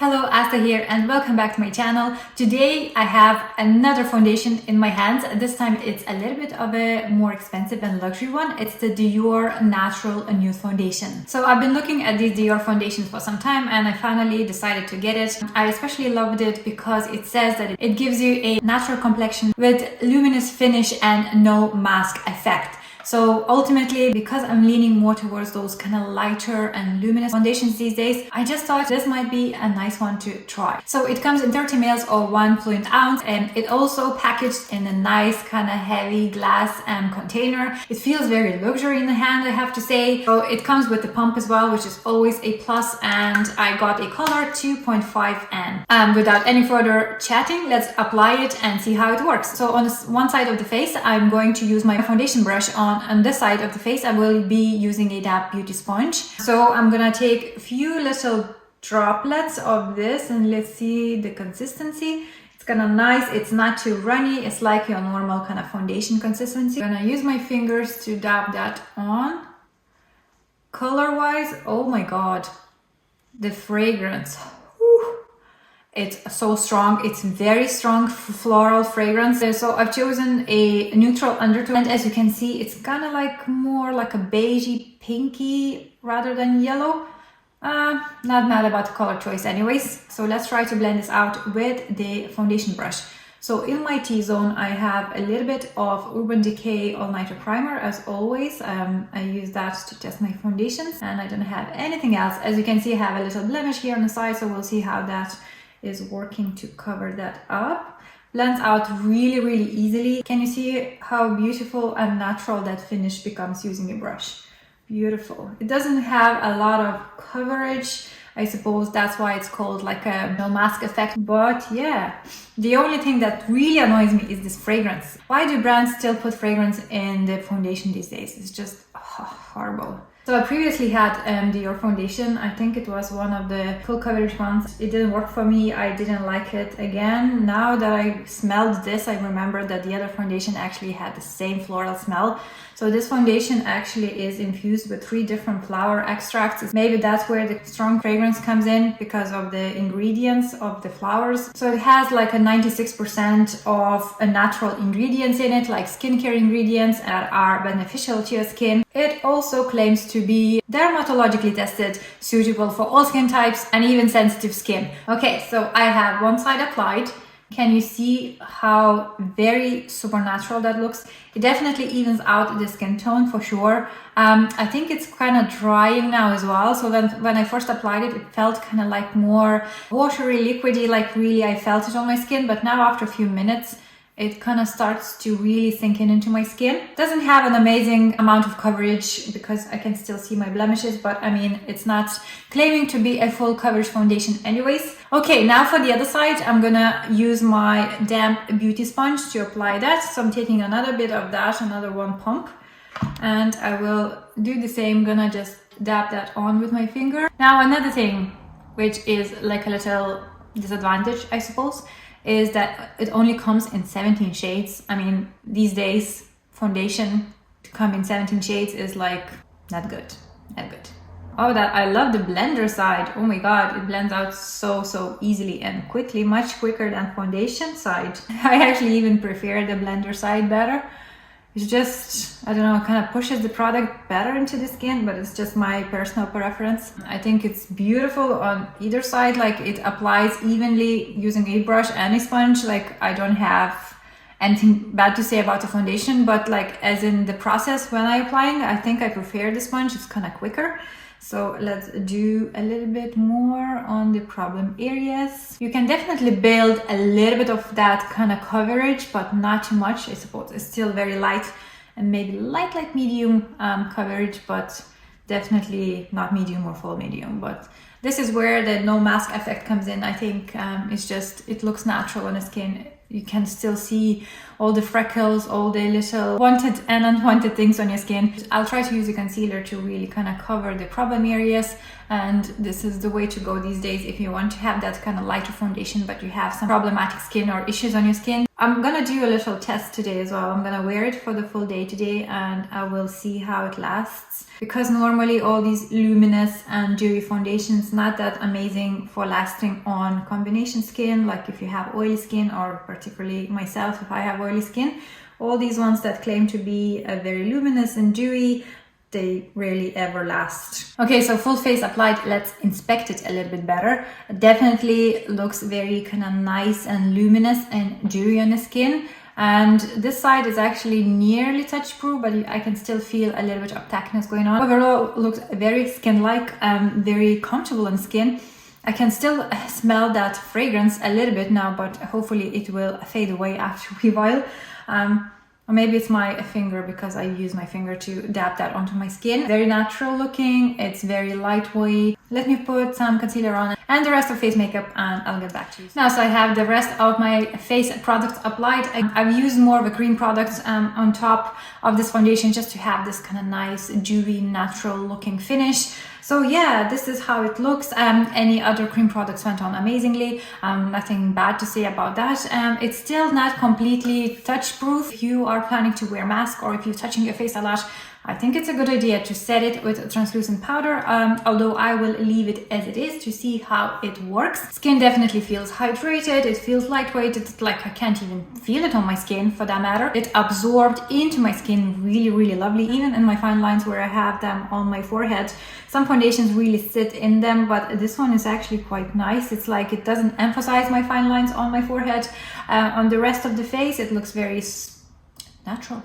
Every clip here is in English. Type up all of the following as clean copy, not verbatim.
Hello, Asta here and welcome back to my channel. Today I have another foundation in my hands. This time it's a little bit of a more expensive and luxury one. It's the Dior Natural Nude foundation. So I've been looking at these Dior foundations for some time and I finally decided to get it. I especially loved it because it says that it gives you a natural complexion with luminous finish and no mask effect. So ultimately, because I'm leaning more towards those kind of lighter and luminous foundations these days, I just thought this might be a nice one to try. So it comes in 30 ml or 1 fluid ounce, and it also packaged in a nice kind of heavy glass container. It feels very luxury in the hand, I have to say. So it comes with the pump as well, which is always a plus, and I got a color 2.5N. Without any further chatting, let's apply it and see how it works. So on this one side of the face, I'm going to use my foundation brush. On this side of the face, I will be using a damp beauty sponge. So I'm gonna take a few little droplets of this and let's see the consistency. It's kind of nice. It's not too runny. It's like your normal kind of foundation consistency. I'm gonna use my fingers to dab that on. Color-wise, oh my God, the fragrance. It's so strong. It's very strong floral fragrance. So I've chosen a neutral undertone, and as you can see, it's kind of like more like a beigey pinky rather than yellow. Not mad about the color choice anyways. So let's try to blend this out with the foundation brush. So in my T-zone, I have a little bit of Urban Decay All Nighter Primer as always. I use that to test my foundations, and I don't have anything else. As you can see, I have a little blemish here on the side, so we'll see how that is working to cover that up. Blends out really easily. Can you see how beautiful and natural that finish becomes using a brush? Beautiful. It doesn't have a lot of coverage. I suppose that's why it's called like a no mask effect. But yeah, the only thing that really annoys me is this fragrance. Why do brands still put fragrance in the foundation these days? It's just horrible. So I previously had Dior foundation. I think it was one of the full coverage ones. It didn't work for me. I didn't like it again. Now that I smelled this, I remember that the other foundation actually had the same floral smell. So this foundation actually is infused with 3 different flower extracts. Maybe that's where the strong fragrance comes in because of the ingredients of the flowers. So it has like a 96% of natural ingredients in it, like skincare ingredients that are beneficial to your skin. It also claims to be dermatologically tested, suitable for all skin types and even sensitive skin. Okay, so I have one side applied. Can you see how very supernatural that looks? It definitely evens out the skin tone for sure. I think it's kind of drying now as well. So when I first applied it, it felt kind of like more watery, liquidy, like really I felt it on my skin. But now after a few minutes, it kind of starts to really sink into my skin. Doesn't have an amazing amount of coverage because I can still see my blemishes, but I mean, it's not claiming to be a full coverage foundation anyways. Okay, now for the other side, I'm gonna use my damp beauty sponge to apply that. So I'm taking another bit of that, another one pump, and I will do the same. Gonna just dab that on with my finger. Now another thing, which is like a little disadvantage, I suppose, is that it only comes in 17 shades. I mean, these days, foundation to come in 17 shades is like not good. Oh, that I love the blender side. Oh my God, it blends out so easily and quickly, much quicker than foundation side. I actually even prefer the blender side better. It's just, I don't know, kind of pushes the product better into the skin, but it's just my personal preference. I think it's beautiful on either side, like it applies evenly using a brush and a sponge. Like I don't have anything bad to say about the foundation, but like as in the process when I'm applying, I think I prefer the sponge. It's kind of quicker. So let's do a little bit more on the problem areas. You can definitely build a little bit of that kind of coverage, but not too much. I suppose it's still very light and maybe light medium coverage, but definitely not medium or full medium. But this is where the no mask effect comes in. I think it's just, it looks natural on the skin. You can still see all the freckles, all the little wanted and unwanted things on your skin. I'll try to use a concealer to really kind of cover the problem areas, and this is the way to go these days if you want to have that kind of lighter foundation but you have some problematic skin or issues on your skin. I'm gonna do a little test today as well. I'm gonna wear it for the full day today and I will see how it lasts, because normally all these luminous and dewy foundations not that amazing for lasting on combination skin, like if you have oily skin, or particularly myself if I have oily skin. All these ones that claim to be very luminous and dewy, they rarely ever last. Okay, so full face applied, let's inspect it a little bit better. It definitely looks very kind of nice and luminous and dewy on the skin. And this side is actually nearly touch proof, but I can still feel a little bit of tackiness going on. Overall, looks very skin-like, very comfortable on skin. I can still smell that fragrance a little bit now, but hopefully it will fade away after a while. Or maybe it's my finger, because I use my finger to dab that onto my skin. Very natural looking, it's very lightweight. Let me put some concealer on and the rest of face makeup and I'll get back to you. Now, so I have the rest of my face products applied. I've used more of a cream product on top of this foundation just to have this kind of nice, dewy, natural looking finish. So yeah, this is how it looks. Any other cream products went on amazingly. Nothing bad to say about that. It's still not completely touch proof. If you are planning to wear a mask or if you're touching your face a lot, I think it's a good idea to set it with a translucent powder, although I will leave it as it is to see how it works. Skin definitely feels hydrated, it feels lightweight, it's like I can't even feel it on my skin for that matter. It absorbed into my skin really, really lovely, even in my fine lines where I have them on my forehead. Some foundations really sit in them, but this one is actually quite nice. It's like it doesn't emphasize my fine lines on my forehead. On the rest of the face, it looks very natural.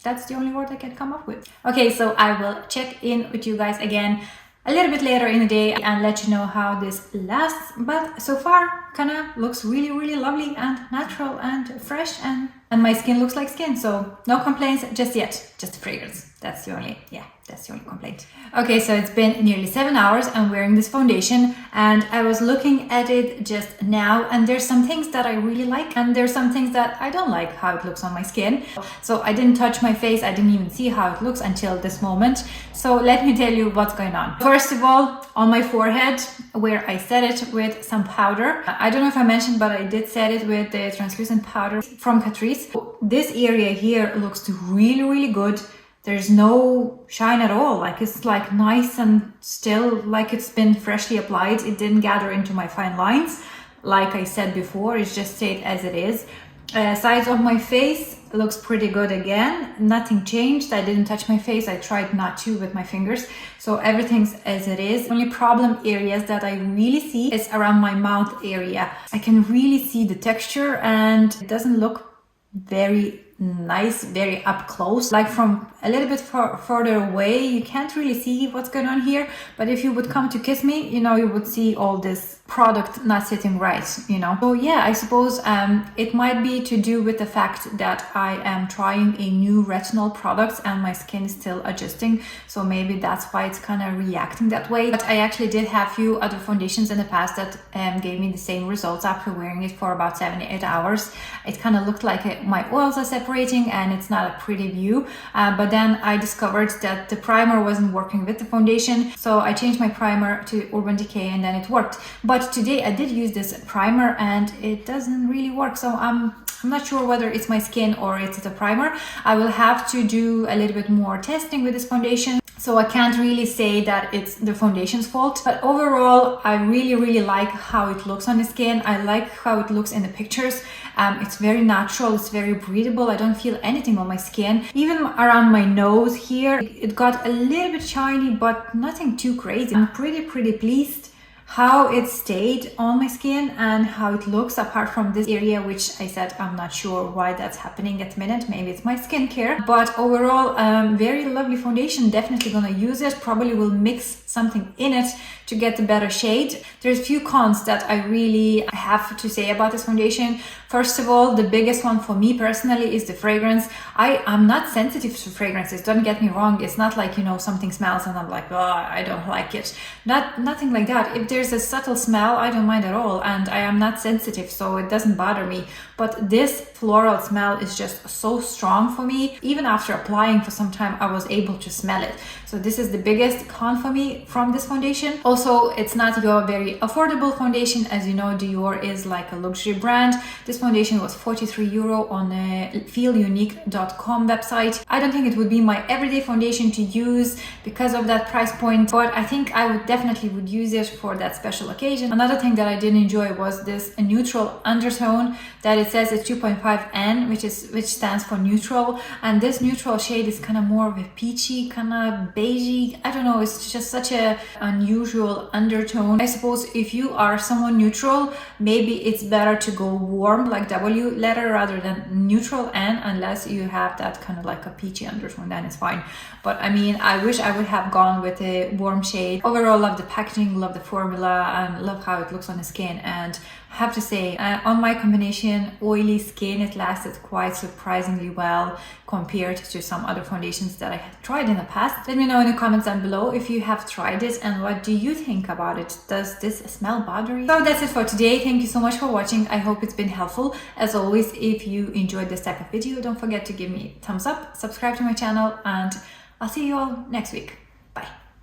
That's the only word I can come up with. Okay, so I will check in with you guys again a little bit later in the day and let you know how this lasts. But so far, kind of looks really, really lovely and natural and fresh, and my skin looks like skin. So no complaints just yet, just the fragrance. That's the only complaint. Okay, so it's been nearly 7 hours. I'm wearing this foundation and I was looking at it just now, and there's some things that I really like and there's some things that I don't like how it looks on my skin. So I didn't touch my face. I didn't even see how it looks until this moment. So let me tell you what's going on. First of all, on my forehead, where I set it with some powder. I don't know if I mentioned, but I did set it with the translucent powder from Catrice. This area here looks really, really good. There's no shine at all. Like it's like nice and still like it's been freshly applied. It didn't gather into my fine lines. Like I said before, it's just stayed as it is. Sides of my face looks pretty good again. Nothing changed. I didn't touch my face. I tried not to with my fingers. So everything's as it is. Only problem areas that I really see is around my mouth area. I can really see the texture and it doesn't look very nice, very up close. Like from a little bit further away, you can't really see what's going on here. But if you would come to kiss me, you know, you would see all this product not sitting right, you know. So yeah, I suppose it might be to do with the fact that I am trying a new retinol product and my skin is still adjusting. So maybe that's why it's kind of reacting that way. But I actually did have a few other foundations in the past that gave me the same results after wearing it for about 7-8 hours. It kind of looked like my oils are separating and it's not a pretty view. But then I discovered that the primer wasn't working with the foundation. So I changed my primer to Urban Decay and then it worked. But today I did use this primer and it doesn't really work. So I'm not sure whether it's my skin or it's the primer. I will have to do a little bit more testing with this foundation. So I can't really say that it's the foundation's fault, but overall, I really, really like how it looks on the skin. I like how it looks in the pictures. It's very natural, it's very breathable. I don't feel anything on my skin. Even around my nose here, it got a little bit shiny, but nothing too crazy. I'm pretty pleased how it stayed on my skin and how it looks, apart from this area, which I said I'm not sure why that's happening at the minute. Maybe it's my skincare, but overall, very lovely foundation. Definitely gonna use it. Probably will mix something in it to get a better shade. There's a few cons that I really have to say about this foundation. First of all, the biggest one for me personally is the fragrance. I'm not sensitive to fragrances, don't get me wrong. It's not like, you know, something smells and I'm like, oh, I don't like it. Nothing like that. If there's there's a subtle smell, I don't mind at all, and I am not sensitive, so it doesn't bother me. But this floral smell is just so strong for me. Even after applying for some time, I was able to smell it. So this is the biggest con for me from this foundation. Also, it's not your very affordable foundation. As you know, Dior is like a luxury brand. This foundation was 43 euro on feelunique.com website. I don't think it would be my everyday foundation to use because of that price point, but I think I would definitely use it for that special occasion. Another thing that I did enjoy was this neutral undertone that it says it's 2.5N, which stands for neutral, and this neutral shade is kind of more of a peachy, kind of beigey. I don't know, it's just such a unusual undertone. I suppose if you are someone neutral, maybe it's better to go warm like W letter rather than neutral N, unless you have that kind of like a peachy undertone, then it's fine. But I mean, I wish I would have gone with a warm shade. Overall, love the packaging, love the formula, and love how it looks on the skin. And I have to say, on my combination oily skin, it lasted quite surprisingly well compared to some other foundations that I had tried in the past. Let me know in the comments down below if you have tried it and what do you think about it. Does this smell bother you? So that's it for today. Thank you so much for watching. I hope it's been helpful. As always, if you enjoyed this type of video, don't forget to give me a thumbs up, subscribe to my channel, and I'll see you all next week.